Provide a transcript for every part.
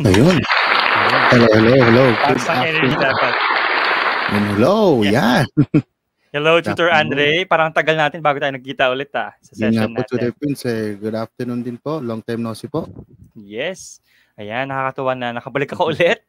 Ayun. Hello. Taas ang energy dapat. Hello, yan. Hello, Tutor Andre. Parang tagal natin bago tayo nagkita ulit sa session Nga po, natin. Tutor Prince. Good afternoon din po. Long time no see po. Yes. Ayan, nakakatuwa na nakabalik ako ulit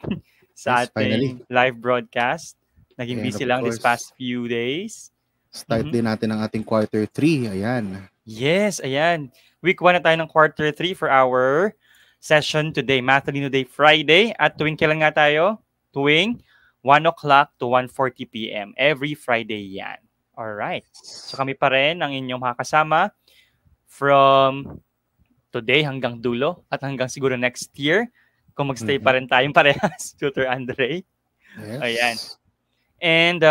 sa ating live broadcast. Naging busy lang this past few days. Start din natin ang ating quarter 3. Ayan. Yes, ayan. Week 1 na tayo ng quarter 3 for our session today. Mathalino Day Friday. At tuwing kailan nga tayo? Tuwing 1 o'clock to 1:40 p.m. Every Friday yan. Alright. So kami pa rin ang inyong makakasama from today hanggang dulo at hanggang siguro next year. Kung magstay pa rin tayong parehas, Tutor Andre. Yes. Ayan. And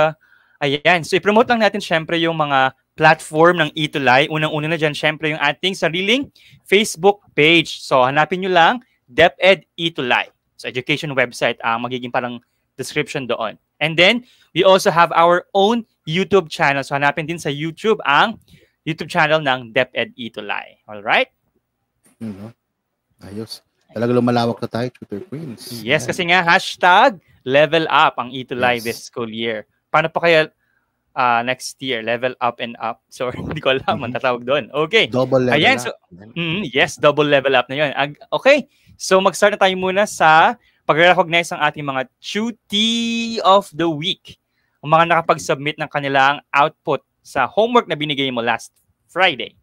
ayan. So i-promote lang natin syempre yung mga platform ng E2Lie. Unang-una na dyan syempre yung ating sariling Facebook page. So hanapin nyo lang DepEd E2Lie. So education website ang magiging parang description doon. And then we also have our own YouTube channel. So hanapin din sa YouTube ang YouTube channel ng DepEd E2Lie. Alright? Ayos. Talaga lumalawak na tayo, Tutor Prince. Yes, kasi nga hashtag level up ang E2Lie this school year. Paano pa kaya next year, level up and up? So, hindi ko alam ang tatawag doon. Okay. Double level Ayan, up. so, yes, double level up na yun. Okay. So, mag-start na tayo muna sa pag-recognize ang ating mga Tutie of the Week. Ang mga nakapag-submit ng kanilang output sa homework na binigay mo last Friday.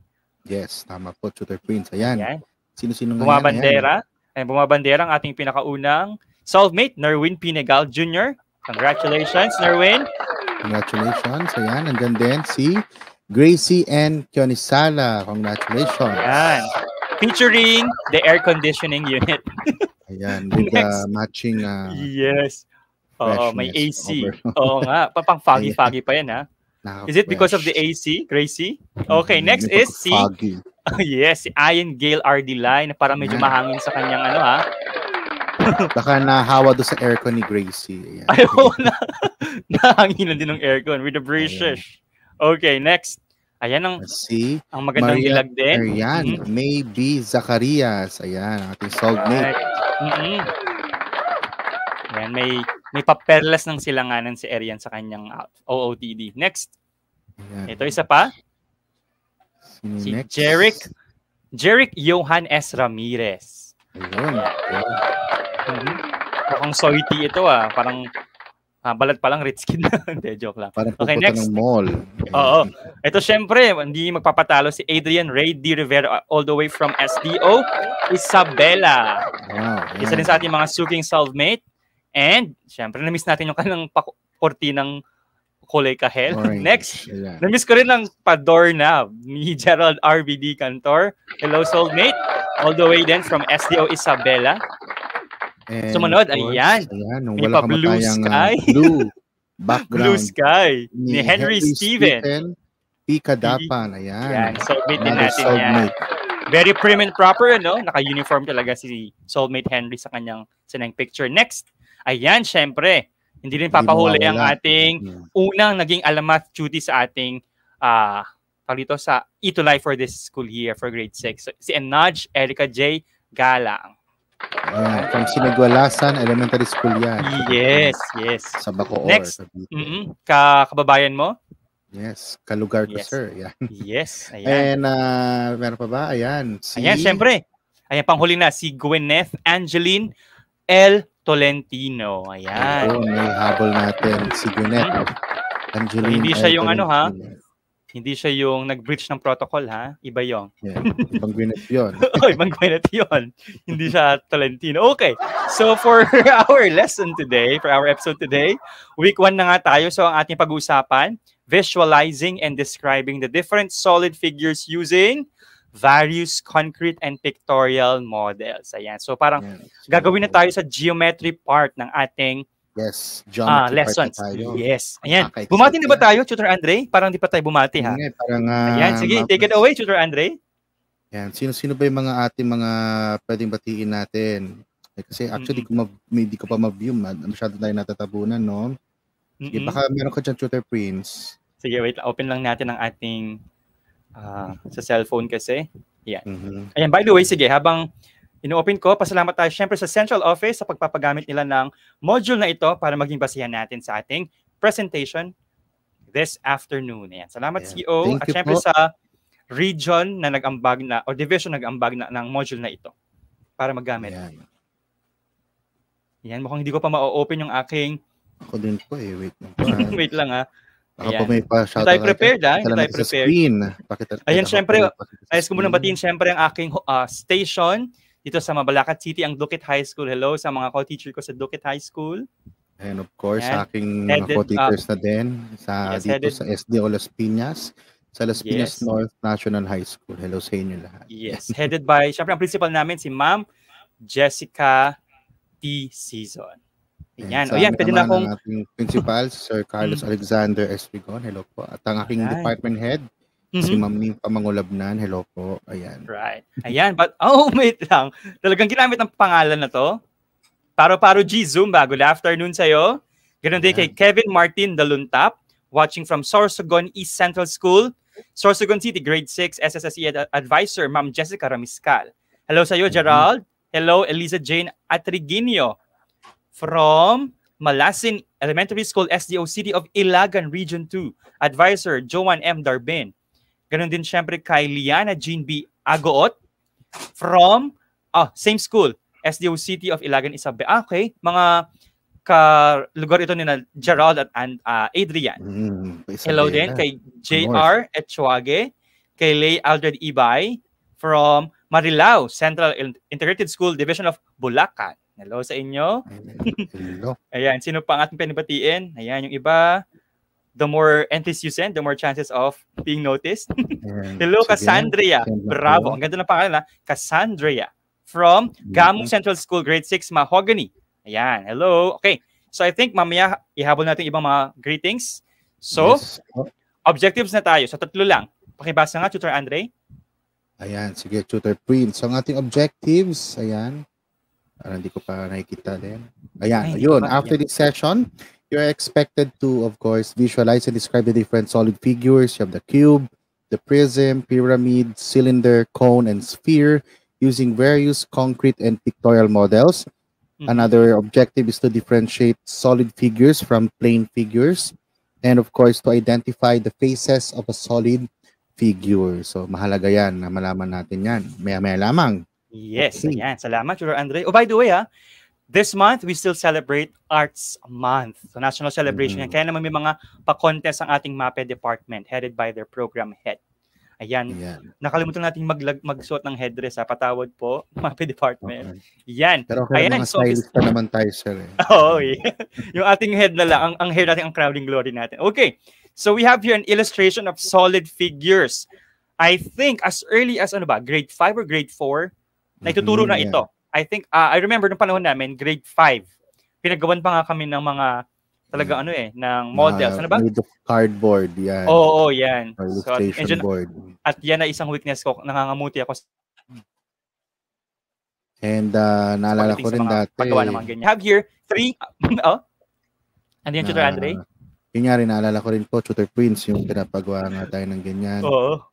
Yes, tama po, Tutor Prince. Ayan. Sino-sino nga Bumabandera. Ayan, bumabandera ang ating pinakaunang solvemate, Nerwin Pinegal Jr. Congratulations, Nerwin. Congratulations. Ayan, nandyan din si Gracie and Kionisala. Congratulations. Ayan. Featuring the air conditioning unit. Ayan, with matching yes. Oo, may AC. Oo nga, pang foggy-foggy pa yan, ha? Is it because of the AC, Gracie? Okay, next is si yes, si Ian Gale RD Line na parang medyo mahangin sa kanyang ano, ha? Baka nahawa doon sa aircon ni Gracie. Ayan. Ayaw na. Nahanginan din ng aircon with the British. Okay, next. Ayan ang magandang dilag din. Ayan, Maybe Zacarias. Ayan, ating soulmate. Ayan, may paperlas ng silanganan si Arian sa kanyang OOTD. Next. Ayan. Ito isa pa. Si Jeric Johan S. Ramirez. Ayun. Mukhang soity ito parang balat pa lang rich kid na. Hindi, joke lang. Parang okay, next. Ng mall. Oo. Ito syempre, hindi magpapatalo si Adrian Ray D. Rivera all the way from SDO. Isabela. Wow, isa din sa ating mga suking self-mate. And syempre, na-miss natin yung kanilang kortinang kulay kahel. Next, na-miss ko rin ang Padorna ni Gerald RBD Cantor. Hello, soulmate. All the way then from SDO Isabela. Sumunod, ayan. May pa-blue sky. Blue background. Blue sky. Ni Henry Steven. Pikadapan, ayan. Soulmate din natin yan. Very prim and proper, no? Naka-uniform talaga si soulmate Henry sa kanyang picture. Next, ayan, syempre. Hindi rin papahuli ang ating unang naging alamat duty sa ating dito sa E2Lie for this school year for grade 6. So, si Enaj Erica J. Galang. Ayan, from Sinagwalasan Elementary School yan. Yes. Sa Bacoor. Next, kababayan mo? Yes, kalugar ko, sir. Yan. Yes, ayan. And meron pa ba? Ayan. Ayan, syempre. Ayan, panghuli na, si Gwyneth Angeline L. Tolentino. Ayan. May habol natin si Gwyneth Angeline. Hindi siya yung hindi siya yung nag-breach ng protocol, ha? Iba yung. Yeah, ibang Gwyneth yun. Ibang Gwyneth yun. Hindi siya Tolentino. Okay. So for our lesson today, for our episode today, week 1 na nga tayo. So ang ating pag-uusapan, visualizing and describing the different solid figures using various concrete and pictorial models. Ayan. So parang gagawin na tayo sa geometry part ng ating lessons. Yes. Ayan. Bumati na ba tayo, Tutor Andre? Parang di pa tayo bumati, ha? Ayan. Sige, take it away, Tutor Andre. Ayan. Sino ba yung mga ating mga pwedeng batiin natin? Kasi actually, hindi ko pa ma-view. Masyado tayo natatabunan, no? Sige, baka meron ka dyan, Tutor Prince. Sige, wait. Open lang natin ang ating sa cellphone kasi. Ayan. Ayan, by the way, sige, habang ino-open ko. Pasalamat tayo syempre sa Central Office sa pagpapagamit nila ng module na ito para maging basihan natin sa ating presentation this afternoon. Ayan. Salamat, CEO. At syempre sa region na nag-ambag na o division nag-ambag na ng module na ito para magamit. Yan, mukhang hindi ko pa ma-open yung aking... Ako din po eh. Wait lang po. Wait lang ha. Baka may pa-shoutout. Tayo prepared ha. Tayo prepared. Ayan, syempre, ayos ko muna batiin syempre ang aking station dito sa Mabalacat City, ang Duquet High School. Hello sa mga co-teacher ko sa Duquet High School. And of course, sa aking mga co-teachers na din dito sa SDO Las Piñas, sa Las Piñas North National High School. Hello sa inyo lahat. Yes, headed by, syempre ang principal namin si Ma'am Jessica T. Season. Ayan, pwede na akong... ating principal, Sir Carlos Alexander Espigon. Hello po. At ang aking department head, si Ma'am Nimpa Mangulabnan. Hello po. Ayan. Right. Ayan, but, wait lang. Talagang ginamit ang pangalan na to. Paro-Paro G Zumba, good afternoon sa'yo. Ganun din kay Kevin Martin Daluntap, watching from Sorsogon East Central School, Sorsogon City, Grade 6, SSSE Advisor, Ma'am Jessica Ramiscal. Hello sa'yo, Gerald. Hello, Eliza Jane Atriginio. From Malasin Elementary School, SDO City of Ilagan, Region 2, Advisor, Joan M. Darbin. Ganun din syempre kay Liana Jean B. Agoot. From, same school, SDO City of Ilagan, Isabel. Okay, mga lugar ito ni Gerald at Adrian. Hello din kay J.R. Etchuage, kay Lay Aldred Ibay, from Marilao Central Integrated School Division of Bulacan. Hello sa inyo. Hello. Ayan, sino pa ang ating pinibatiin? Ayan, yung iba. The more entries you send, the more chances of being noticed. Hello, Cassandria. Bravo. Ang ganda ng pangalan, Cassandria. From Gamong Central School, Grade 6, Mahogany. Ayan, hello. Okay, so I think mamaya ihabol natin ibang mga greetings. So, objectives na tayo. So, 3 lang. Pakibasa nga, Tutor Andre. Ayan, sige, Tutor Prince. So, ang ating objectives, ayan. Hindi ko pa nakikita din. Ayan, yun. After this session, you're expected to, of course, visualize and describe the different solid figures. You have the cube, the prism, pyramid, cylinder, cone, and sphere, using various concrete and pictorial models. Another objective is to differentiate solid figures from plain figures. And of course, to identify the faces of a solid figure. So, mahalaga yan na malaman natin yan. Maya-maya lamang. Yes, ayan. Salamat, Tutor Andre. Oh, by the way, this month, we still celebrate Arts Month. So, national celebration yan. Kaya naman may mga pa-contest ang ating MAPE department headed by their program head. Ayan. Nakalimutan natin magsuot ng headdress. Patawad po, MAPE department. Yan. Pero kaya mga stylist pa naman tayo, sir. Oo, yung ating head na lang, ang hair natin, ang crowning glory natin. Okay. So we have here an illustration of solid figures. I think as early as grade 5 or grade 4, naituturo na ito. I think, I remember nung panahon namin, grade 5. Pinagawan pa nga kami ng mga talaga ng models. Ano ba? Made of cardboard, yan. Oo, yan. Illustration board. At yan na isang weakness ko. Nangangamuti ako. And naalala ko rin dati. Paggawa naman ganyan. Have here 3. Ano yan, Tutor Andre? Yun nga rin, naalala ko rin po, Tutor Prince, yung pinapagawa nga tayo ng ganyan. Oo.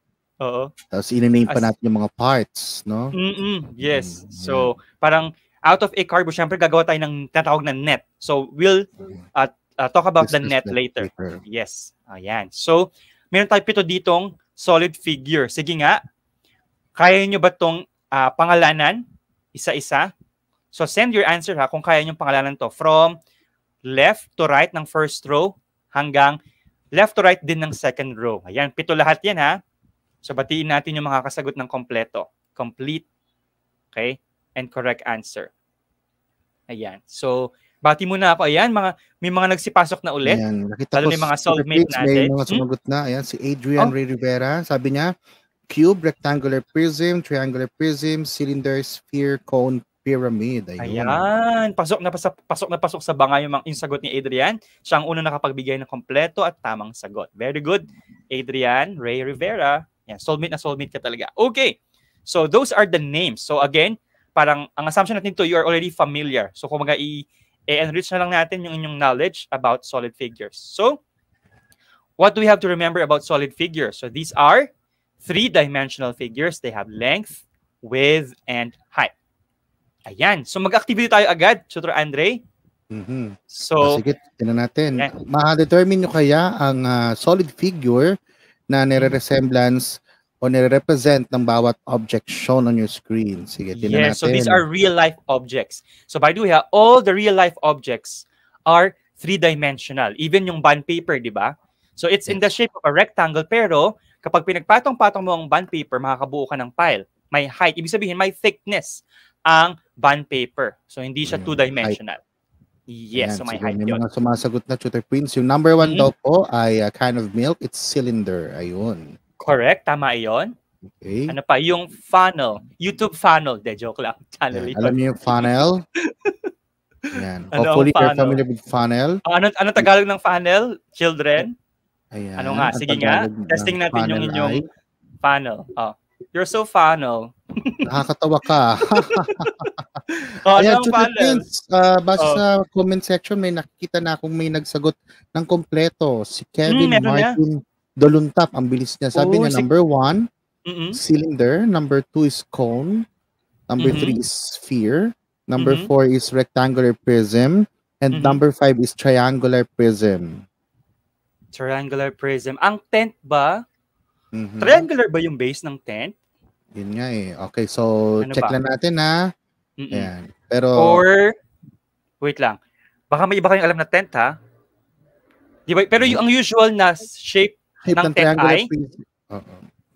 Tapos inaname pa natin yung mga parts, no? Yes. So, parang out of a cardboard, syempre gagawa tayo ng tatawag na net. So, we'll talk about the net later. Yes. Ayan. So, meron tayo 7 ditong solid figure. Sige nga, kaya nyo ba itong pangalanan? Isa-isa? So, send your answer kung kaya nyo pangalanan to. From left to right ng first row hanggang left to right din ng second row. Ayan, 7 lahat yan So, batiin natin yung makakasagot ng kompleto. Complete, okay, and correct answer. Ayan. So, bati muna ako. Ayan, may mga nagsipasok na ulit. Ayan, nakita ko yung mga soulmate natin. May mga sumagot na. Ayan, si Adrian Ray Rivera. Sabi niya, cube, rectangular prism, triangular prism, cylinder, sphere, cone, pyramid. Ayan. Pasok na pasok sa banga yung sagot ni Adrian. Siya ang unang nakapagbigay ng kompleto at tamang sagot. Very good, Adrian Ray Rivera. Yan, soulmate na soulmate ka talaga. Okay. So, those are the names. So, again, parang ang assumption natin to, you are already familiar. So, kung i-enrich na lang natin yung inyong knowledge about solid figures. So, what do we have to remember about solid figures? So, these are 3-dimensional figures. They have length, width, and height. Ayan. So mag-activity tayo agad, Tutor Andre. So, sige, tingnan natin. Ayan. Ma-determine nyo kaya ang solid figure na nire-resemblance o nire-represent ng bawat object shown on your screen. Sige, tingnan natin. So these are real-life objects. So by the way, all the real-life objects are three-dimensional. Even yung bond paper, di ba? So it's in the shape of a rectangle, pero kapag pinagpatong-patong mo ang bond paper, makakabuo ka ng pile. May height. Ibig sabihin, may thickness ang bond paper. So hindi siya two-dimensional. Yes, so may height may yun. mga sumasagot na, Tutor Prince. Yung number 1 daw po ay a kind of milk. It's cylinder. Ayun. Correct, tama iyon. Okay. Ano pa? Yung funnel. YouTube funnel. De, joke lang. Channel yun. Alam niyo yung funnel? Ayan. Ano Hopefully, you're funnel? familiar with funnel. Anong Tagalog ng funnel, children? Ayan. Ano nga? Sige nga. Testing natin yung inyong funnel. Oh. You're so funnel. Nakakatawa ka. Ayan, Tutor Prince, base sa comment section, may nakikita na akong may nagsagot ng kompleto. Si Kevin Martin Doluntap. Ang bilis niya. Sabi niya, number 1, cylinder. Number 2 is cone. Number 3 is sphere. Number 4 is rectangular prism. And number 5 is triangular prism. Triangular prism. Ang tent ba? Triangular ba yung base ng tent? Yun nga eh. Okay, so check lang natin ha. Ayan. Pero or wait lang. Baka may iba kayong alam na tent ha. Di ba? Pero yung ang usual na shape ng tent ay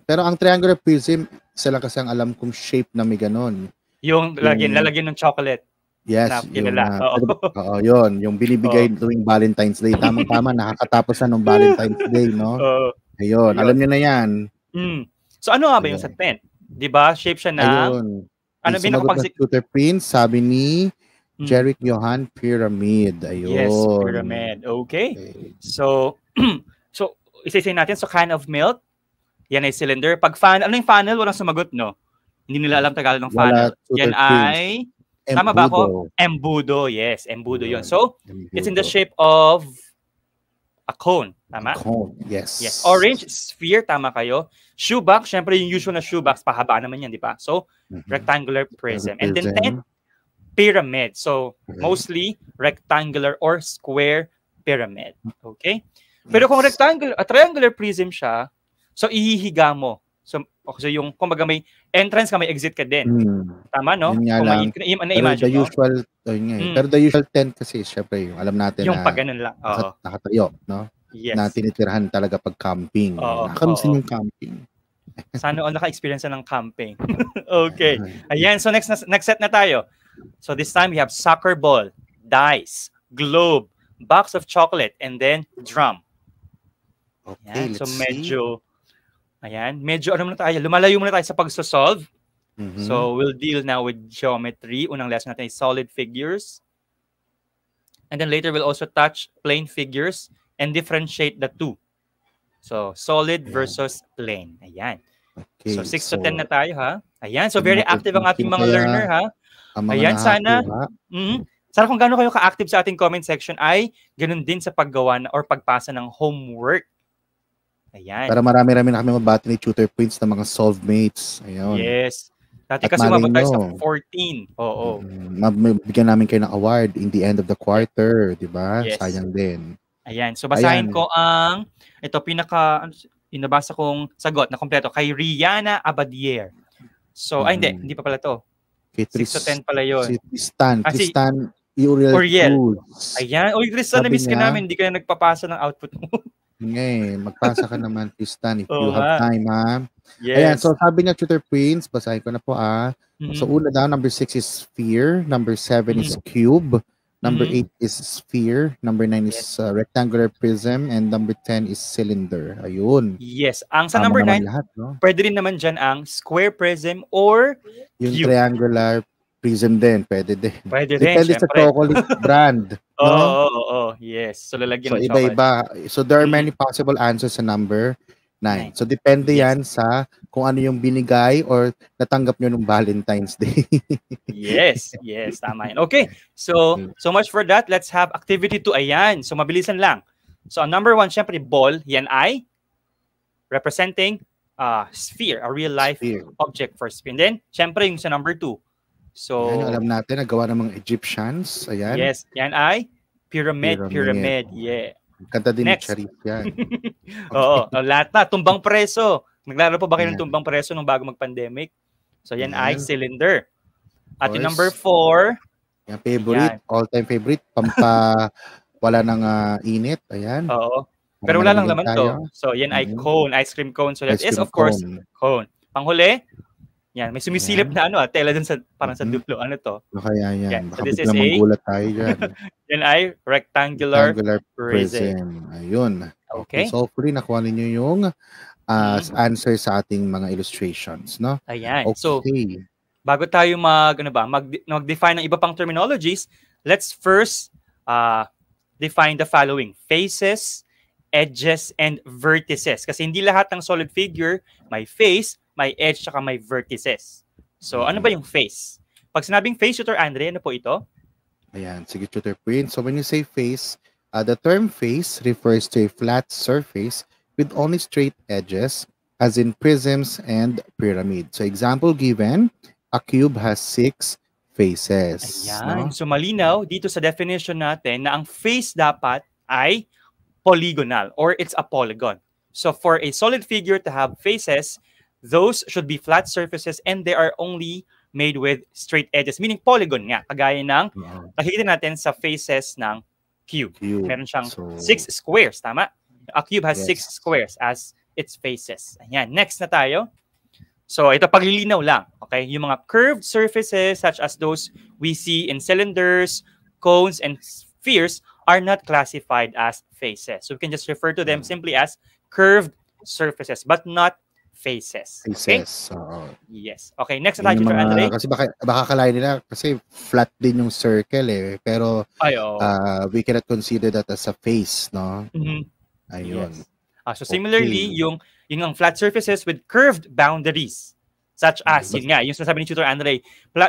pero ang triangular prism, isa lang kasi ang alam kong shape na may ganon. Yung lalagyan ng chocolate. Yes, yun. Yung binibigay tuwing Valentine's Day. Tama-tama, nakakatapos na ng Valentine's Day, no? Ayun, alam niyo na yan. So ano nga ba yung sa tent? Di ba? Shape siya na... Ayun. Ano sumagot na Tutor Prince, sabi ni Jeric Johan, pyramid. Ayun. Yes, pyramid. Okay. So, isa-isay natin. So, kind of milk. Yan ay cylinder. Pag funnel, ano yung funnel? Walang sumagot, no? Hindi nila alam Tagalog ng funnel. Yan ay... Embudo. Tama ba ako? Embudo. Yes, embudo yun. So, it's in the shape of a cone. Tama? Cone, yes. Orange, sphere. Tama kayo. Shoebox. Syempre, yung usual na shoebox, pahaba naman yan, di ba? So, rectangular prism. And then tent, pyramid. So, mostly rectangular or square pyramid. Okay? Pero kung triangular prism siya, so ihihiga mo. So yung kumbaga may entrance ka, may exit ka din. Tama, no? Kung na-imagine mo. Pero the usual tent kasi, syempre, yung alam natin yung pag ganun lang. Nakatayo, no? Yes. Na tinitirahan talaga pag camping. Nakakamisin yung camping. Sana naka-experience na ng camping. Okay. Ayan, so next set na tayo. So this time we have soccer ball, dice, globe, box of chocolate, and then drum. Okay, ayan, so medyo ano muna tayo, lumalayo muna tayo sa pagsosolve. So we'll deal now with geometry. Unang lesson natin is solid figures. And then later we'll also touch plane figures and differentiate the two. So solid versus plane. Ayan. Okay, so 6 to 10 na tayo ha. Ayan, so very active ang ating mga learner ha. Ayan, sana kung gaano kayo ka-active sa ating comment section ay ganun din sa paggawa or pagpasa ng homework. Ayan. Para marami-rami na kami mabati ni Tutor Prince ng mga solvemates. Ayun. Yes. Dati kasi umabot tayo sa 14. Oo. Mabigyan namin kayo ng award in the end of the quarter, di ba? Yes. Sayang din. Ayan. So basahin ko ang inabasa kong sagot na kompleto kay Rihanna Abadier. So, hindi pa pala to. 6 to 10 pala yun. Si Tristan Uriel. Ayan. Uy, Tristan, na-miss ka namin. Hindi ka na nagpapasa ng output mo. Magpasa ka naman, Tristan, if you have time, ha? Yes. Ayan, so sabi niya, Tutor Prince, basahin ko na po, So, una daw, number 6 is sphere, number 7 is cube, number 8 is sphere, number 9 is rectangular prism, and number 10 is cylinder. Ayun. Yes. Ang sa number 9, pwede rin naman dyan ang square prism or yung cube. Triangular prism din, pwede din. Pwede din, depende sa chocolate brand. Oo, yes. So, lalagyan ng chocolate. Iba-iba. So, there are many possible answers sa number 9. So, depende yan sa kung ano yung binigay or natanggap nyo nung Valentine's Day. Yes, tama yan. Okay, so much for that. Let's have activity 2. Ayan, so mabilisan lang. So, number 1, syempre, ball. Yan ay representing sphere, a real-life object for sphere. And then, syempre, yung sa number 2, So, Ayan, yung alam natin, nagawa ng mga Egyptians. Ayan. yes, yan ay pyramid. Yeah. Kanta din ni Next. Charif yan. Oo, lahat na. Tumbang preso. Naglaro pa ba kayo ng Ayan. tumbang preso nung bago mag-pandemic? So, yan ay Ayan. cylinder. At yung Course. number 4, Yan, favorite, all-time favorite, wala ng init. Ayan. oo. Para Pero wala lang malamigin laman tayo. to. So, yan ay Mhm. cone, ice cream cone. So, that Ice is, cream of course, cone. cone. Panghuli, yan, may sumisilip Ayan. na tela dun sa, parang sa Mhm. dulo. Ano to? Ano kaya yan? Yan. Baka So, this biglang is a, manggulat tayo dyan. yan ay rectangular Rectangular prism. prism. Ayun. Okay. So, hopefully, nakuha ninyo yung Mhm. answer sa ating mga illustrations, no? Ayan. So, Okay. bago tayo mag-define ng iba pang terminologies, let's first define the following: faces, edges, and vertices. Kasi hindi lahat ng solid figure may face, may edge, saka may vertices. So, ano ba yung face? Pag sinabing face, Tutor Andre, ano po ito? Ayan, sige, Tutor Prince. So when you say face, the term face refers to a flat surface with only straight edges, as in prisms and pyramid. So example given, a cube has 6 faces. Ayan. No? So, malinaw dito sa definition natin na ang face dapat ay polygonal or it's a polygon. So, for a solid figure to have faces, those should be flat surfaces and they are only made with straight edges, meaning polygon nga, kagaya ng nakikita natin sa faces ng cube. Meron siyang 6 squares, tama? A cube has 6 squares as its faces. Ayan, next na tayo. So, ito paglilinaw lang, okay? Yung mga curved surfaces such as those we see in cylinders, cones, and spheres are not classified as faces. So, we can just refer to them simply as curved surfaces, but not faces. Okay? Yes. Okay, next na tayo, Teacher Andre. Kasi baka kalahin nila kasi flat din yung circle eh. Pero we cannot consider that as a face, no? Mm-hmm. Ayun. Yes. So similarly, yung flat surfaces with curved boundaries, such as, yun nga, yung sinasabi ni Tutor Andre,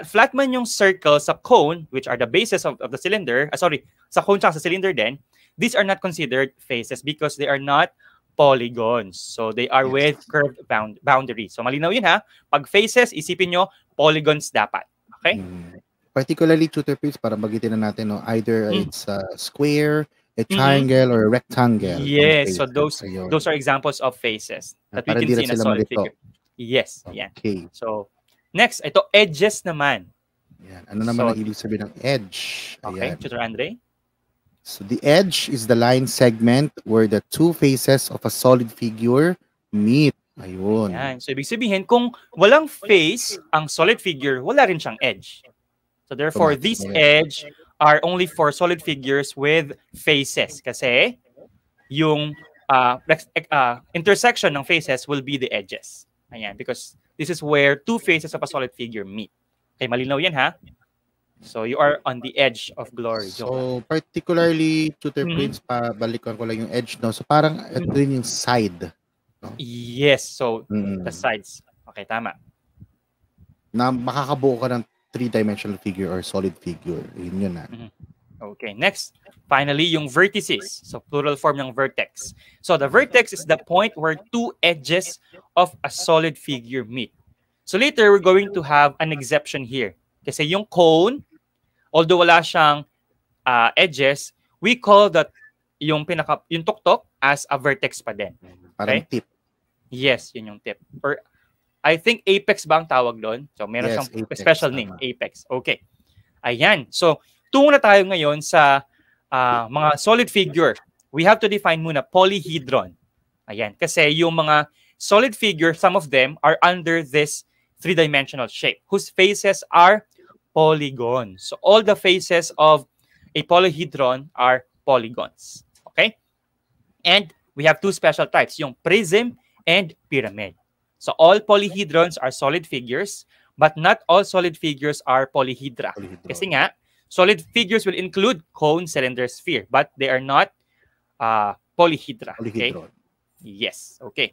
flat man yung circle sa cone, which are the bases of the cylinder, sa cone sa cylinder din, these are not considered faces because they are not polygons. So they are with curved boundaries. So malinaw yun ha. Pag faces, isipin nyo, polygons dapat. Okay? Particularly, Tutor Prince, para magitin na natin, no? Either it's a square, a triangle, or a rectangle. Yes, so those are examples of faces that we can see in a solid figure. Yes, yan. Okay. So, next, ito, edges naman. Yan. Ano naman ang ibig sabihin ng edge? Okay, Tutor Andre? So, the edge is the line segment where the two faces of a solid figure meet. Ayun. Yan. So, ibig sabihin, kung walang face ang solid figure, wala rin siyang edge. So, therefore, this edge are only for solid figures with faces. Kasi, yung intersection ng faces will be the edges. Ayan, because this is where two faces of a solid figure meet. Okay, malinaw yan ha? So, you are on the edge of glory. So, particularly, Tutor Prince, balikan ko lang yung edge, no? So, parang ito rin yung side. No? Yes, so, the sides. Okay, tama. Na makakabuo ka ng three-dimensional figure or solid figure. Yun na. Okay, next. Finally, yung vertices. So, plural form ng vertex. So, the vertex is the point where two edges of a solid figure meet. So, later, we're going to have an exception here. Kasi yung cone, although wala siyang edges, we call that yung tuktok as a vertex pa din. Parang tip. Yes, yun yung tip. Or I think apex ba ang tawag doon? So, meron siyang special name, apex. Okay. Ayan. So, tungo na tayo ngayon sa mga solid figure. We have to define muna polyhedron. Ayan. Kasi yung mga solid figure, some of them are under this three-dimensional shape whose faces are polygons. So, all the faces of a polyhedron are polygons. Okay? And we have two special types, yung prism and pyramid. So, all polyhedrons are solid figures, but not all solid figures are polyhedra. Kasi nga, solid figures will include cone, cylinder, sphere, but they are not polyhedra. Okay? Yes. Okay.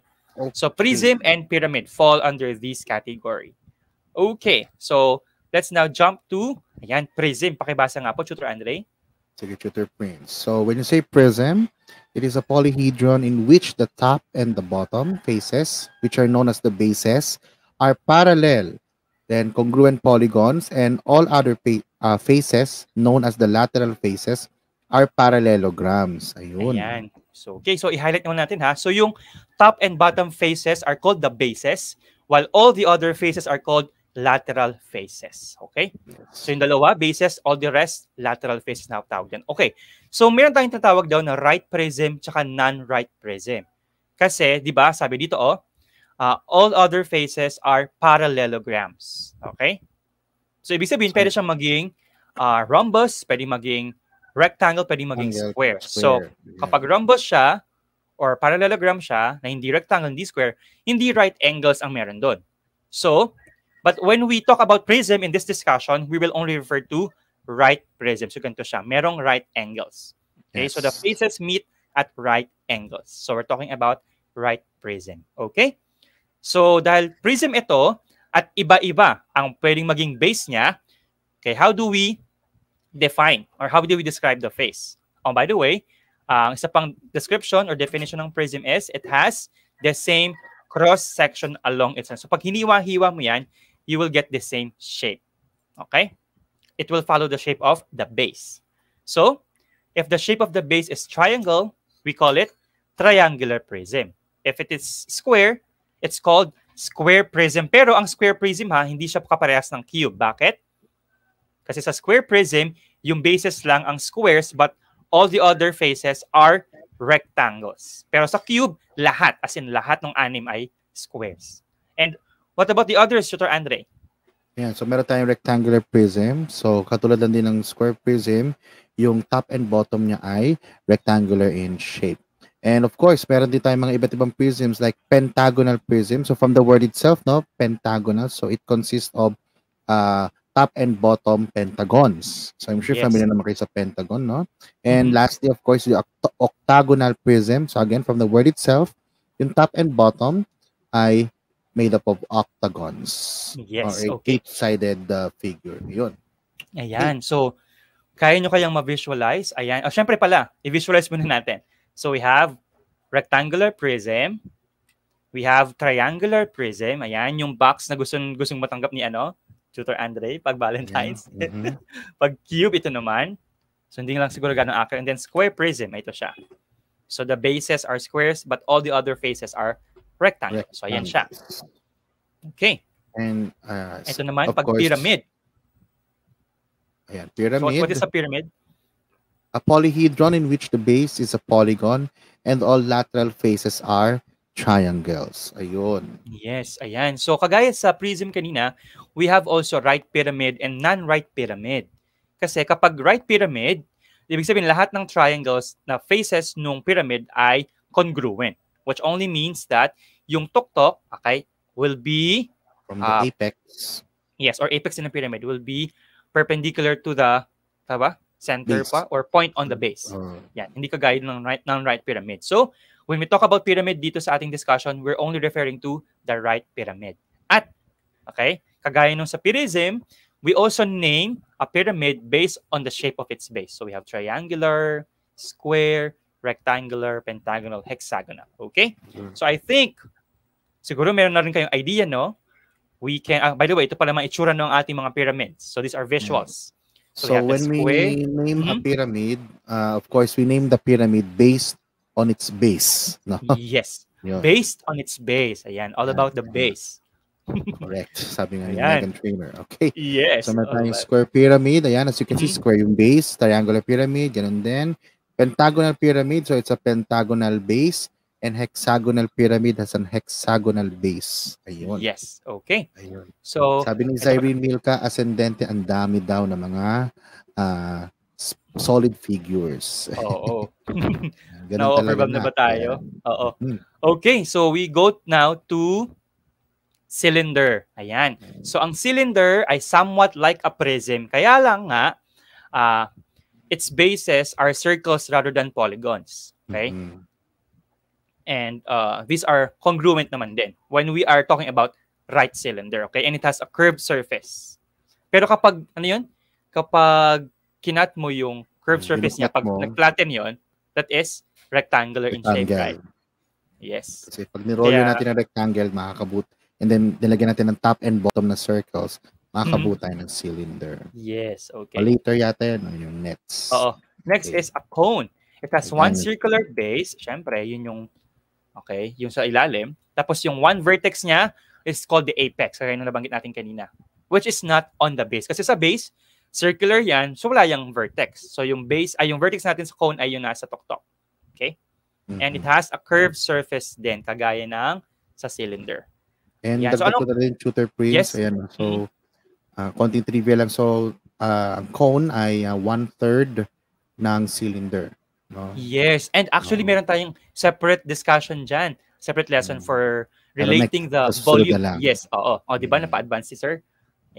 So, prism and pyramid fall under this category. Okay. So, let's now jump to, ayan, prism. Pakibasa nga po, Tutor Andre. Sige, Tutor Prince. So, when you say prism, it is a polyhedron in which the top and the bottom faces, which are known as the bases, are parallel then congruent polygons, and all other faces known as the lateral faces are parallelograms. Ayun. Ayan. So, okay. So, i-highlight naman natin ha. So, yung top and bottom faces are called the bases, while all the other faces are called lateral faces. Okay? So, yung dalawa, bases, all the rest, lateral faces na tawag din. Okay. So, meron tayong tatawag daw na right prism tsaka non-right prism. Kasi, di ba, sabi dito, all other faces are parallelograms. Okay? So, ibig sabihin, pwede siyang maging rhombus, pwede maging rectangle, pwede maging square. So, kapag rhombus siya or parallelogram siya na hindi rectangle, hindi square, hindi right angles ang meron doon. So, but when we talk about prism in this discussion, we will only refer to right prism. So, ganito siya. Merong right angles. Okay? Yes. So, the faces meet at right angles. So, we're talking about right prism. Okay? So, dahil prism ito at iba-iba ang pwedeng maging base niya, okay, how do we define or how do we describe the face? Oh, by the way, isa pang description or definition ng prism is it has the same cross-section along its length. So pag hiniwa-hiwa mo yan, you will get the same shape. Okay? It will follow the shape of the base. So, if the shape of the base is triangle, we call it triangular prism. If it is square, it's called square prism. Pero ang square prism hindi siya kaparehas ng cube. Bakit? Kasi sa square prism, yung bases lang ang squares but all the other faces are rectangles. Pero sa cube, lahat, as in lahat ng 6 ay squares. And what about the others, Tutor Andre? Yeah, so meron tayong rectangular prism. So katulad lang din ng square prism, yung top and bottom niya ay rectangular in shape. And of course, meron din tayong mga iba't ibang prisms like pentagonal prism. So from the word itself, no, pentagonal. So it consists of top and bottom pentagons. So I'm sure familiar naman kayo sa pentagon, no? And lastly, of course, the octagonal prism. So again, from the word itself, yung top and bottom ay made up of octagons. Yes, or a eight-sided figure. Yun. Ayan. So, kaya nyo kayang ma-visualize. Ayan. Syempre pala, i-visualize muna natin. So, we have rectangular prism. We have triangular prism. Ayan, yung box na gustong matanggap ni Tutor Andre, pag Valentine's. Yeah. Pag cube, ito naman. So, hindi lang siguro ganun accurate. And then square prism, ito siya. So, the bases are squares, but all the other faces are rectangles. So, ayan siya. Okay. And ito naman, pag course, pyramid. Ayan, pyramid. So, what is a pyramid? A polyhedron in which the base is a polygon and all lateral faces are triangles. Ayun. Yes, ayan. So, kagaya sa prism kanina, we have also right pyramid and non-right pyramid. Kasi kapag right pyramid, ibig sabihin lahat ng triangles na faces nung pyramid ay congruent, which only means that yung tuktok, okay, will be from the apex. Yes, or apex in the pyramid will be perpendicular to the center pa or point on the base. Yan, hindi kagaya ng right pyramid. So, when we talk about pyramid dito sa ating discussion, we're only referring to the right pyramid. At, okay, kagaya nung sa prism, we also name a pyramid based on the shape of its base. So we have triangular, square, rectangular, pentagonal, hexagonal. Okay? So I think, siguro meron na rin kayong idea, no? We can, by the way, ito pala mga itsura ng ating mga pyramids. So these are visuals. So when we name a pyramid, of course, we name the pyramid based on its base. No? Yes. Based on its base. Ayan, all about the base. Correct. Sabi nga ni Megan Trainor. Okay. Yes. So, may tayong square pyramid. Ayan, as you can see, square yung base. Triangular pyramid. Ganun din. Pentagonal pyramid. So, it's a pentagonal base. And hexagonal pyramid has an hexagonal base. Ayun. Yes. Okay. Ayun. So, sabi ni Zyrene Milka, ascendente, ang dami daw na mga solid figures. Oo. Na-overwhelm na ba tayo? Oo. Okay. So, we go now to cylinder. Ayan. So, ang cylinder ay somewhat like a prism. Kaya lang nga, its bases are circles rather than polygons. Okay? And these are congruent naman din when we are talking about right cylinder. Okay? And it has a curved surface. Pero kapag, ano yun? Kapag kinat mo yung curved surface niya, pag nag-flatten yun, that is rectangular in shape, right? Yes. Kasi pag nirolyo natin ang rectangle, and then nilagyan natin ng top and bottom na circles, makakabuo tayo ng cylinder. Yes, okay. Later yata yan, yung nets. Oo. Next Okay. is a cone. It has Ayan. one circular base. Syempre, yun yung, okay, yung sa ilalim. Tapos yung one vertex niya is called the apex. Kaya nung nabanggit natin kanina. Which is not on the base. Kasi sa base, circular yan, so wala yung vertex. So yung base, ay yung vertex natin sa cone ay yung nasa tuktok. Okay? And it has a curved surface din, kagaya ng sa cylinder. And Yan. So, dagdag ko na rin tutor prints. Yes. Ayan. So, konting trivia lang. So, ang cone ay 1/3 ng cylinder. No? Yes. And actually, meron tayong separate discussion dyan. Separate lesson for relating the volume. Yes. Oo. O, di ba? Napa-advance si sir?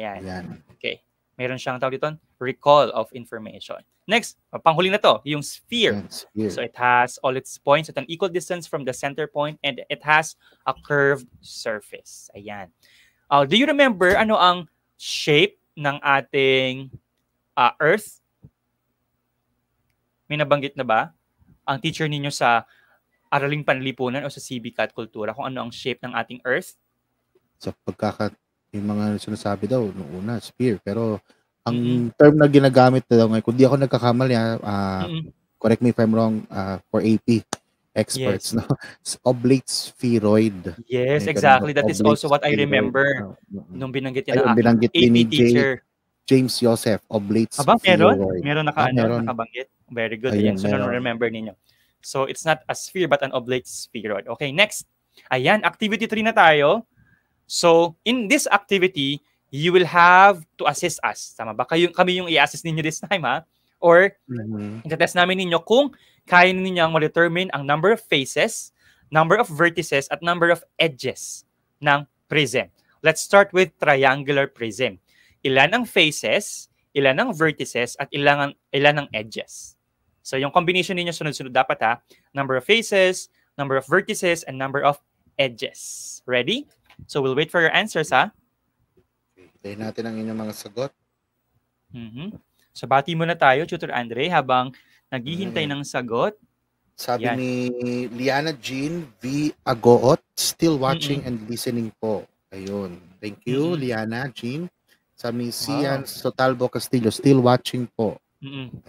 Ayan. Ayan. Okay. Meron siyang tawag dito, recall of information. Next, panghuli na to, yung sphere. So it has all its points at an equal distance from the center point and it has a curved surface. Ayan. Do you remember ano ang shape ng ating Earth? May nabanggit na ba ang teacher ninyo sa Araling Panlipunan o sa CBC at Kultura kung ano ang shape ng ating Earth? Sa yung mga sinasabi daw noong una, sphere. Pero ang term na ginagamit daw ngayon, kung di ako nagkakamali, correct me if I'm wrong, for AP experts, no? Oblate spheroid. Yes, exactly. That is also what I remember nung binanggit niya ng AP teacher. James Joseph, oblate spheroid. Meron nakabanggit. Very good. Ayan, so remember ninyo. So it's not a sphere but an oblate spheroid. Okay, next. Ayan, activity 3 na tayo. So in this activity, you will have to assist us. Tama ba? Kami yung i-assist ninyo this time, ha? Or, i-test namin ninyo kung kaya ninyo ma-determine ang number of faces, number of vertices, at number of edges ng prism. Let's start with triangular prism. Ilan ang faces, ilan ang vertices, at ilan ang edges. So, yung combination ninyo sunod-sunod dapat, ha? Number of faces, number of vertices, and number of edges. Ready? So, we'll wait for your answers, ha? Tayo natin ang inyong mga sagot. So, bati muna tayo, Tutor Andre, habang naghihintay ng sagot. Sabi ni Liana Jean V. Agoot, still watching and listening po. Ayun. Thank you, Liana Jean. Sabi ni Sian Sotalbo Castillo, still watching po.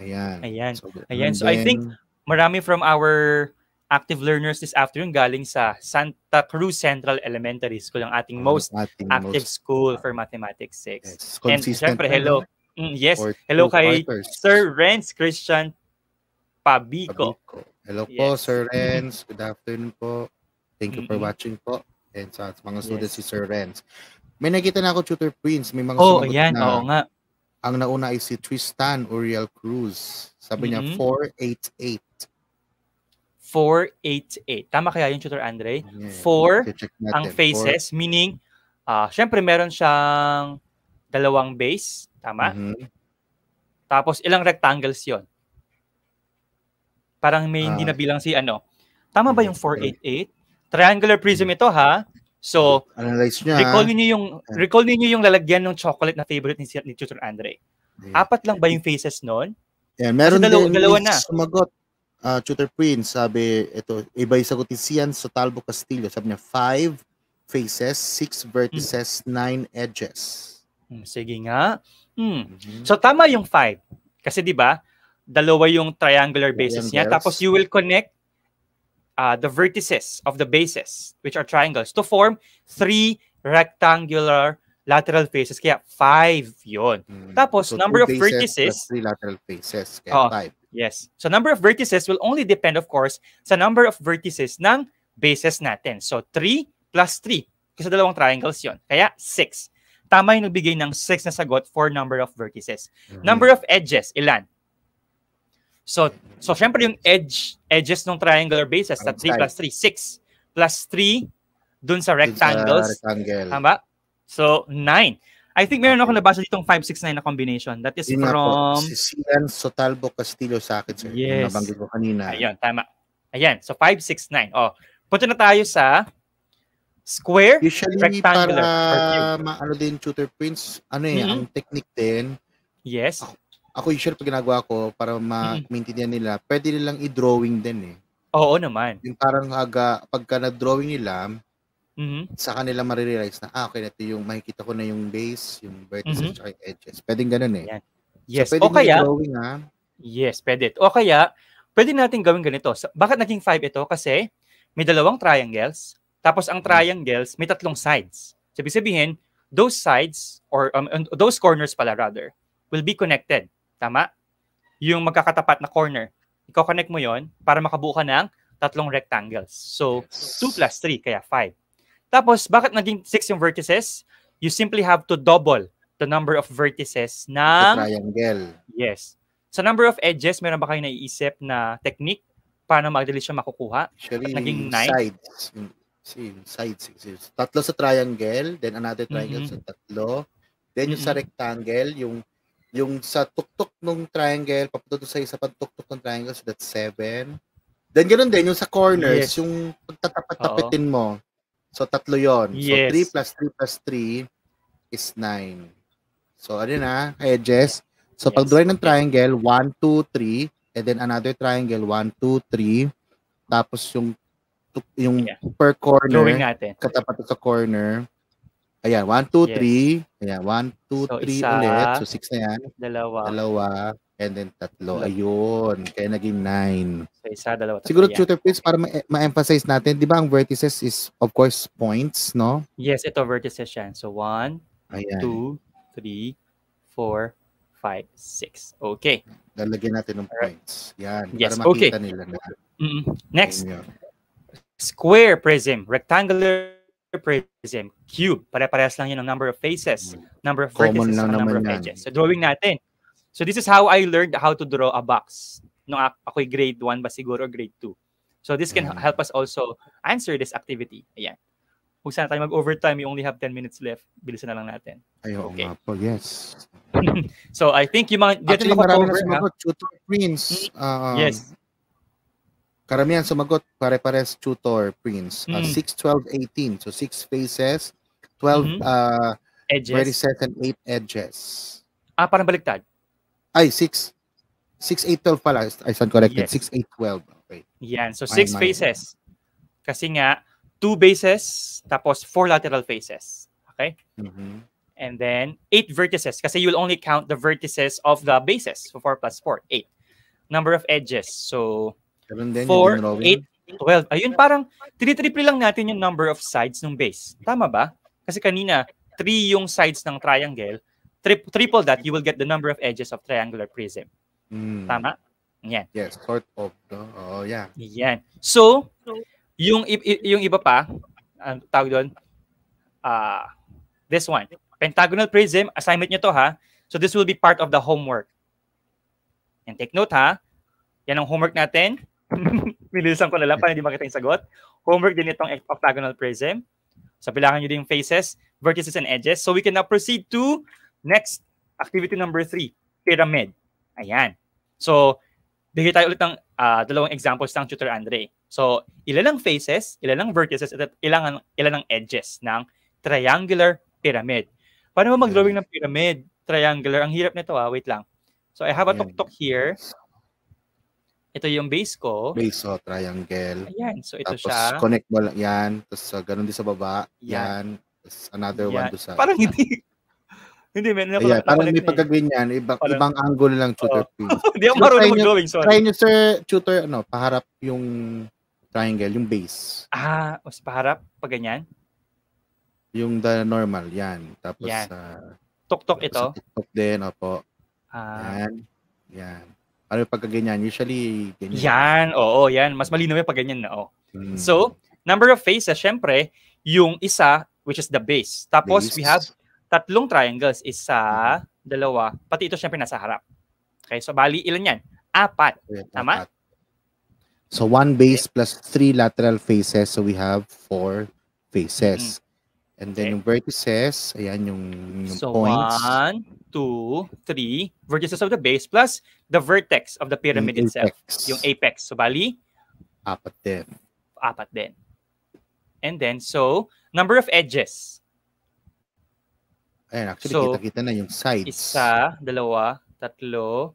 Ayan. So, I think marami from our active learners this afternoon galing sa Santa Cruz Central Elementary School, ang ating most active school for Mathematics 6. Yes, and syempre, hello. Hello kay Sir Renz Christian Pabico. Hello po, Sir Renz. Good afternoon po. Thank you for watching po. And sa mga students si Sir Renz. May nakita na ako, Tutor Prince. May mga sumagot na. Oo nga. Ang nauna ay si Tristan Uriel Cruz. Sabi niya 488. 488. Tama kaya yung Tutor Andre? 4 ang faces, meaning, syempre meron siyang dalawang base. Tama? Tapos, ilang rectangles yon? Parang may hindi nabilang si ano. Tama ba yung 488? Triangular prism ito, ha? So, analyze niya. Recall niyo yung lalagyan ng chocolate na favorite ni Tutor Andre. 4 lang ba yung faces nun? Meron dalawa na. Sumagot. Tutor Prince, sabi, ito, iba yung sagot ni Sian Sotalbo Castillo. Sabi niya, 5 faces, 6 vertices, 9 edges. Sige nga. So, tama yung 5. Kasi di ba dalawa yung triangular bases niya. Tapos, you will connect the vertices of the bases, which are triangles, to form 3 rectangular lateral faces. Kaya 5 yun. Tapos, so number of vertices. 3 lateral faces. Kaya 5. Yes. So, number of vertices will only depend, of course, sa number of vertices ng bases natin. So, 3 plus 3. Kasi dalawang triangles yon. Kaya, 6. Tama yung nagbigay ng 6 na sagot for number of vertices. Number of edges, ilan? So syempre yung edges ng triangular bases, 3 plus 3, 6. Plus 3 dun sa rectangles. Tama? So, 9. I think meron ako nabasa ditong 5, 6, 9 na combination. That is from... Si Sian Sotalbo Castillo sa akin, sir. Yes. Nabanggit ko kanina. Ayun, tama. Ayan, so 5, 6, 9. Punta na tayo sa square, usually, rectangular. Usually, din, Tutor Prince, ang technique din. Yes. Ako usually pag ginagawa ko, para ma-maintindihan nila, pwede nilang i-drawing din eh. Oo naman. Yung parang pagka na-drawing nila, sa kanila marirealize na, okay, ito yung makikita ko na yung base, yung vertices, tsaka yung edges. Pwedeng ganun eh. Yan. Yes. So, pwede O kaya, drawing ha. yes, pwede. O kaya, pwede natin gawin ganito. So, bakit naging 5 ito? Kasi may dalawang triangles, tapos ang triangles may tatlong sides. So, ibig sabihin, those sides, or those corners pala rather, will be connected. Tama? Yung magkakatapat na corner. Iko-connect mo yon para makabuo ka ng tatlong rectangles. So, 2 plus 3, kaya 5. Tapos, bakit naging 6 yung vertices? You simply have to double the number of vertices ng triangle. Yes. Sa number of edges, meron ba kayo naiisip na technique paano madali siya makukuha? Actually, naging 9? Sides. Tatlo sa triangle, then another triangle sa tatlo. Then yung sa rectangle, yung sa tuktok ng triangle, papunta sa isa pang tuktok ng triangle, so that's 7. Then ganoon din, yung sa corners, yung pagtatapat-tapitin mo. So, tatlo yon. So, 3 plus 3 plus 3 is 9. So, ano na, edges. So, pag drawing ng triangle, 1, 2, 3. And then, another triangle, 1, 2, 3. Tapos, yung per corner, katapat sa corner. Ayan, 1, 2, 3. Ayan, 1, 2, 3 ulit. So, 6 na yan. Dalawa. And then, tatlo. Ayun. Kaya naging 9. So, isa, dalawa, tatlo. Siguro, tutor please, para ma-emphasize natin, di ba ang vertices is, of course, points, no? Yes, ito vertices yan. So, 1, 2, 3, 4, 5, 6. Okay. Lalagyan natin ng points. Yan. Yes, para makita nila na. Next. Square prism. Rectangular prism. Cube. Pare-parehas lang yun ang number of faces. Number of vertices and number of edges. So, drawing natin. So, this is how I learned how to draw a box. Nung ako'y grade 1 ba siguro, grade 2. So, this can help us also answer this activity. Ayan. Kung saan tayo mag-overtime, you only have 10 minutes left. Bilisan na lang natin. Ayun nga po, yes. So, I think yung mga... Actually, marami na sumagot. Tutor Prince. Yes. Karamihan sumagot. Pare-pares tutor Prince. 6, 12, 18. So, 6 faces, 12 edges. Vertices, and 8 edges. Parang baliktad. Ay, 6, 8, 12 pala. I stand corrected. 6, 8, 12. Okay. Yan. So, 6 faces. Kasi nga, 2 bases, tapos 4 lateral faces. Okay? And then, 8 vertices. Kasi you'll only count the vertices of the bases. So, 4 plus 4, 8. Number of edges. So, 4, 8, 12. Ayun, parang triple lang natin yung number of sides ng base. Tama ba? Kasi kanina, 3 yung sides ng triangle. Triple that, you will get the number of edges of triangular prism. Tama? Yan. Yes, sort of. Oh, yeah. Yan. So, yung iba pa, tawag doon, this one. Pentagonal prism, assignment nyo to ha. So, this will be part of the homework. And take note ha. Yan ang homework natin. Bilisan ko na lang para hindi makita yung sagot. Homework din itong octagonal prism. So, bilangan nyo din yung faces, vertices, and edges. So, we can now proceed to next, activity number 3, pyramid. Ayan. So, bigay tayo ulit ng dalawang examples ng Tutor Andre. So, ilan ang faces, ilan ang vertices, at ilan ang edges ng triangular pyramid. Paano mo mag-drawing ng pyramid? Triangular. Ang hirap nito wait lang. So, I have a tuktok here. Ito yung base ko. Base, triangle. Ayan. So, ito tapos, siya. Connect mo lang yan. Tapos, ganun din sa baba. Yan. Tapos, another one doon sa... Parang hindi... Hindi, parang may pagkaganyan, ibang angle lang, tutor. Hindi ako marunong mag-drawing, sorry. Try nyo, sir, tutor, paharap yung triangle, yung base. Mas paharap, pag ganyan? Yung the normal, yan. Tapos, tuktok ito? Tuktok din, opo. Yan. Ano yung pagkaganyan? Usually, ganyan. Yan, oo, yan. Mas malinaw yung pag ganyan na, So, number of faces, syempre, yung isa, which is the base. Tapos, we have tatlong triangles, isa, dalawa, pati ito syempre nasa harap. Okay, so bali, ilan yan? 4. Tama? So 1 base plus 3 lateral faces, so we have 4 faces. And then yung vertices, ayan yung points. 1, 2, 3, vertices of the base plus the vertex of the pyramid itself. Yung apex. So bali? 4 din. 4 din. And then, so, number of edges. Ayan, actually, kita-kita na yung sides. 1, 2, 3, 4,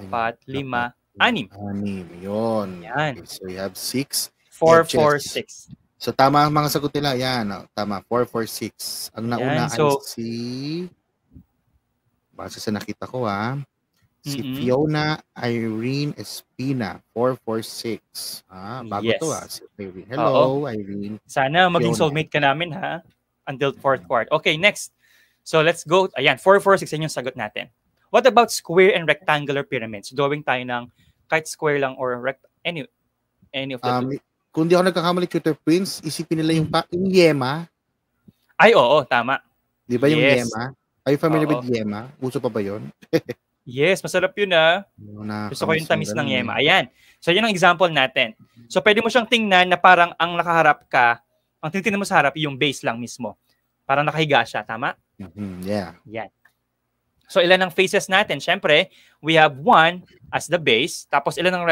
5, 6. 6. Yun. Yan. Okay, so we have 6 4, edges. 4, 6. So, tama ang mga sagot nila. Yan, tama. 4, 4, 6. Ang nauna ay si... Base sa nakita ko, si Fiona Irene Espina, 446. Bago to si Irene. Hello, Irene. Sana maging soulmate ka namin until 4th quart. Okay, next. So let's go. Ayan, 446 yung sagot natin. What about square and rectangular pyramids? Drawing tayo ng kahit square lang or any of the two. Kung di ako nagkakamali, Tutor Prince, isipin nila yung yema. Ay, oo, tama. Di ba yung yema? Are you familiar with yema? Uso pa ba yun? Yes, masarap yun Gusto ko yung tamis ng yema. Ayan. So, yun ang example natin. So, pwede mo siyang tingnan na parang ang nakaharap ka, ang tinitingnan mo sa harap, yung base lang mismo. Parang nakahiga siya. Tama? Yeah. Yan. So, ilan ang faces natin? Siyempre, we have 1 as the base. Tapos, ilan ang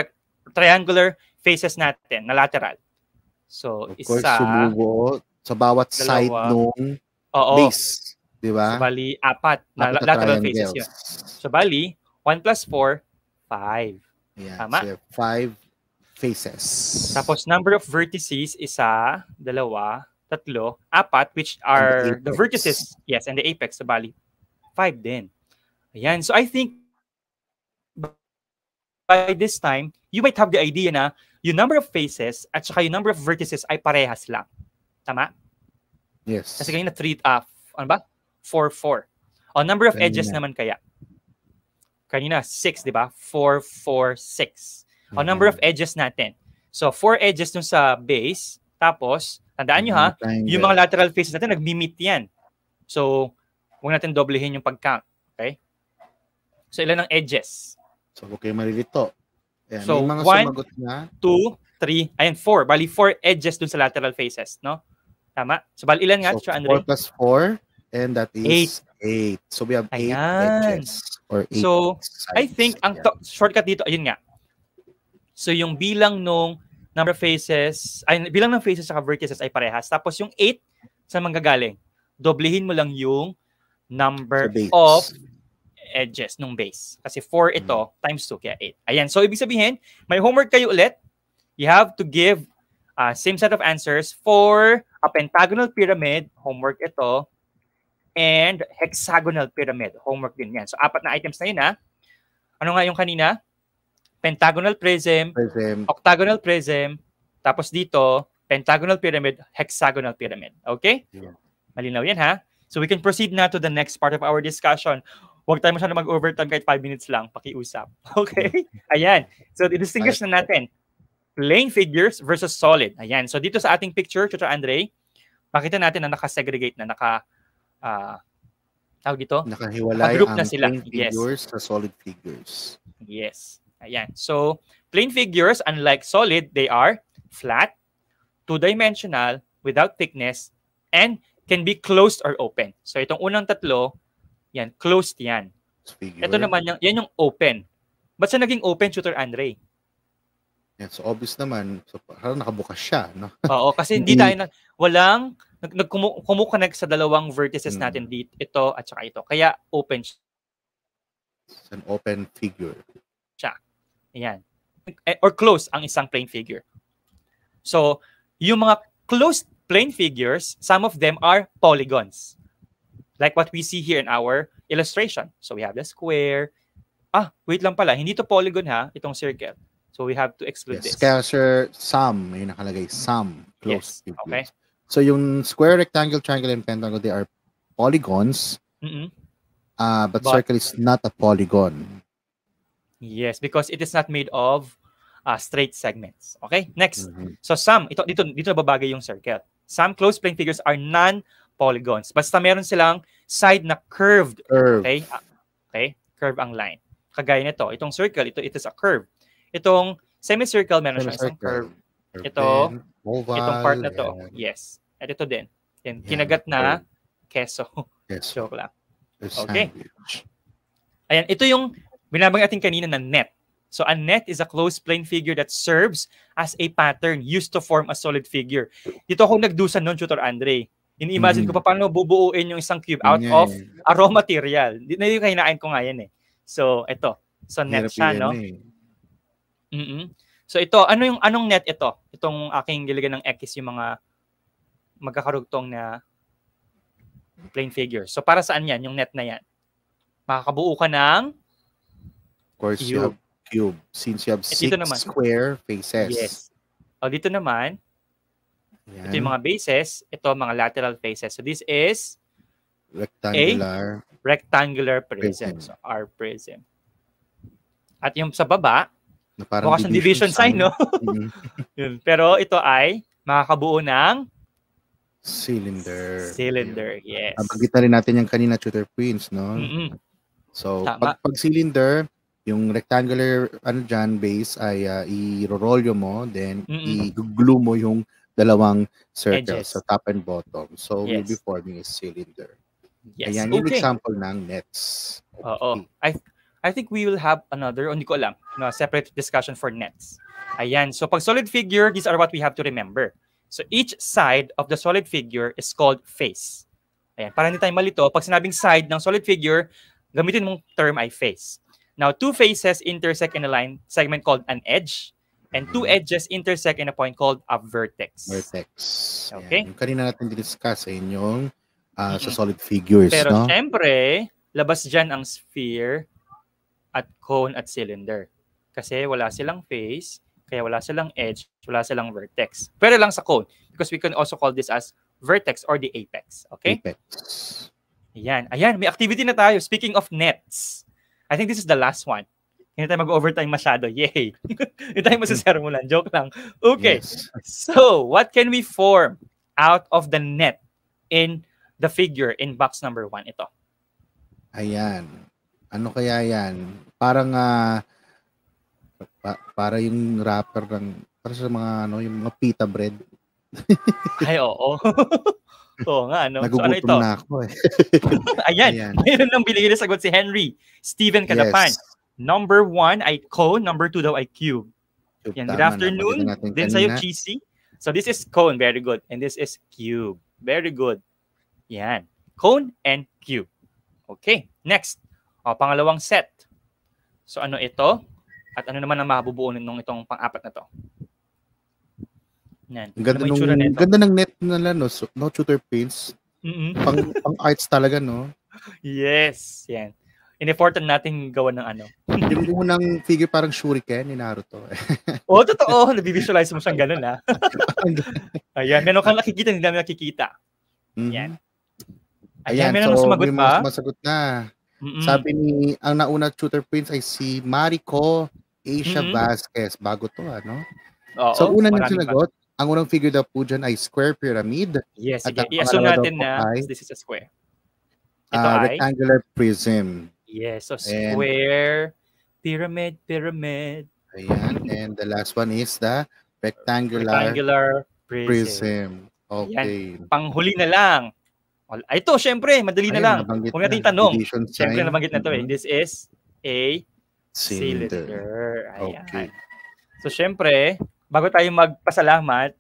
triangular faces natin na lateral. So, of course, sumubo sa bawat side nung base. Diba? So, bali, 4 na lateral faces yun. So, bali, 1 plus 4, 5. Yeah, tama? So 5 faces. Tapos, number of vertices, 1, 2, 3, 4, which are the vertices, yes, and the apex. So, bali, 5 din. Ayan. So, I think, by this time, you might have the idea na yung number of faces at saka yung number of vertices ay parehas lang. Tama? Yes. Kasi kanina 4, 4. O, number of edges naman kaya. Kanina 6, di ba? 4, 4, 6. O, number of edges natin. So, 4 edges dun sa base. Tapos, tandaan nyo yung mga lateral faces natin, nag-meet yan. So, huwag natin doblehin yung pag-count. Okay? So, ilan ang edges? So, okay, malilito. Ayan, so, may mga 1, 2, 3, ayan, 4. Bali, 4 edges dun sa lateral faces, no? Tama? So, bali, ilan nga, Andre? 4 plus 4, and that is 8. So, we have 8 edges. Or 8 so, sides. I think, ang shortcut dito, ayun nga. So, yung bilang nung number of faces, bilang ng faces sa vertices ay parehas. Tapos, yung 8, saan manggagaling? Doblehin mo lang yung number of edges nung base. Kasi 4 ito, times 2, kaya 8. Ayan. So, ibig sabihin, may homework kayo ulit. You have to give same set of answers for a pentagonal pyramid, homework ito, and hexagonal pyramid, homework din yan. So, 4 na items na yun, Ano nga yung kanina? Pentagonal prism, octagonal prism, tapos dito, pentagonal pyramid, hexagonal pyramid. Okay? Yeah. Malinaw yan, So, we can proceed na to the next part of our discussion. Huwag tayo masyado mag-overtime kahit 5 minutes lang, pakiusap. Okay? Ayan. So, i-distinguish na natin. Plane figures versus solid. Ayan. So, dito sa ating picture, Tutor Andre, makita natin na naka-segregate na, tawag dito? Nakahiwalay group ang na sila. plane figures sa solid figures. Yes. Ayan. So, plane figures, unlike solid, they are flat, two-dimensional, without thickness, and can be closed or open. So, itong unang tatlo, yan, closed yan. Figure. Ito naman, yan yung open. Ba't siya naging open, Tutor Andre? Yan, so obvious naman, so parang nakabukas siya, no? Oo, kasi hindi tayo walang kumukonect sa dalawang vertices natin dito, ito at saka ito. Kaya open siya. It's an open figure. Ayan. Or closed ang isang plane figure. So, yung mga closed plane figures, some of them are polygons. Like what we see here in our illustration. So we have the square. Wait lang pala. Hindi to polygon itong circle. So we have to exclude this. Kaya sir, some. May nakalagay some. Close figures. Okay. So yung square, rectangle, triangle, and pentagon, they are polygons. But circle is not a polygon. Yes, because it is not made of straight segments. Okay? Next. So some, dito nababagay yung circle. Some closed plane figures are non-polygons. Basta meron silang side na curved. Okay? Okay? Curve ang line. Kagaya nito. Itong circle, it is a curve. Itong semicircle, meron siyang isang curve. Ito, itong part na to. Yes. At ito din. Yan, kinagat na keso. Joke lang. Okay. Ayan, ito yung binabang natin kanina na net. So a net is a closed plane figure that serves as a pattern used to form a solid figure. Dito ako nagdusan noon, Tutor Andre. Ini-imagine ko paano bubuuin yung isang cube out of a raw material. Hindi na yung kahinain ko nga yan So, ito. So, net siya, no? So, ito. Anong net ito? Itong aking giligan ng X, yung mga magkakarugtong na plane figure. So para saan yan, yung net na yan? Makakabuo ka ng Of course, you have cube. Since you have 6 square faces. Yes. O dito naman, ito yung mga bases, ito mga lateral faces. So this is rectangular prism. So R prism. At yung sa baba, bukas ng division sign, no? Yun. Pero ito ay makakabuo ng cylinder, yes. Nabanggit na rin natin yung kanina, Tutor Prince, no? So, pag cylinder, yung rectangular base ay i-roll mo, then i-glue mo yung dalawang circles sa top and bottom. So, we'll be forming a cylinder. Yes. Ayan, yung example ng nets. Oo. I think we will have another, hindi ko alam, no, separate discussion for nets. Ayan. So, pag solid figure, these are what we have to remember. So, each side of the solid figure is called face. Ayan. Para hindi tayo malito, pag sinabing side ng solid figure, gamitin mong term ay face. Now, two faces intersect in a line segment called an edge, and two edges intersect in a point called a vertex. Okay? Yung kanina natin discuss yung sa solid figures. Pero no? syempre, labas dyan ang sphere at cone at cylinder. Kasi wala silang face, kaya wala silang edge, wala silang vertex. Pero lang sa cone, because we can also call this as vertex or the apex. Okay? Apex. Ayan, may activity na tayo. Speaking of nets, I think this is the last one. Hindi tayo mag-overtime masyado. Yay! Hindi tayo masisermulan. Joke lang. Okay. Yes. So, what can we form out of the net in the figure in box number 1? Ito. Ayan. Ano kaya yan? Parang para yung wrapper ng para sa mga yung mga pita bread. Ay, oo. Oo nga, no? Nagugutom so, ano ito? na ako eh. Ayan. Mayroon lang binigay na sagot si Henry. Steven Cadapan. Yes. Number 1 ay cone, number 2 daw ay cube. Yan, good afternoon. Din sa'yo, Cheesy. So this is cone, very good. And this is cube. Very good. Yan. Cone and cube. Okay, next. Pangalawang set. So ano ito? At ano naman ang mabubuo nung itong pang-apat na to? Yan. Ganda ng net nila, no? So, no Tutor Prince. Pang arts talaga, no? Yes. Yan. In-effortan natin gawa ng ano. Yung unang figure parang shuriken ni Naruto. Totoo. Nabivisualize mo siyang ganun, ha? Ayan. Meron kang nakikita, hindi namin nakikita. Yan. Ayan, meron so, sumagot pa. Masagot na. Sabi ni, ang nauna Tutor Prince ay si Marico Asia Vasquez. Bago to, ano? So, una nang sinagot, ang unang figure daw po dyan ay square pyramid. Yes, sige. I-assume natin na this is a square. Ito ay rectangular prism. Yes, so square, pyramid. Ayan, and the last one is the rectangular prism. Okay. Yan. Panghuli na lang. Ito, syempre, madali na lang. Kung natin tanong, syempre nabanggit na ito eh. This is a cylinder. Ayan. Okay. So, syempre, bago tayo magpasalamat,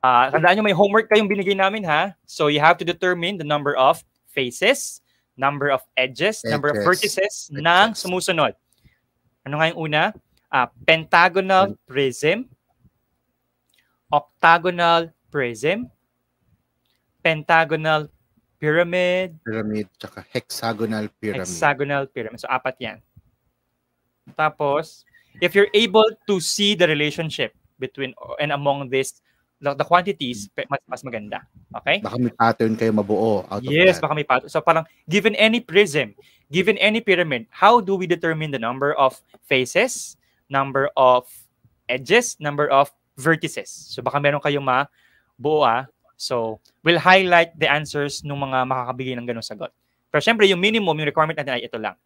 tandaan nyo may homework kayong binigay namin, ha? So, you have to determine the number of faces, number of edges, number of vertices ng sumusunod. Ano nga yung una? Pentagonal prism, octagonal prism, pentagonal pyramid, tsaka hexagonal pyramid. So, 4 yan. Tapos, if you're able to see the relationship between and among these, the quantities, mas maganda. Okay? Baka may pattern kayo mabuo out of that. Yes, baka may pattern. So parang, given any prism, given any pyramid, how do we determine the number of faces, number of edges, number of vertices? So baka meron kayong mabuo. So, we'll highlight the answers ng mga makakabigay ng ganung sagot. Pero syempre, yung minimum, yung requirement natin ay ito lang.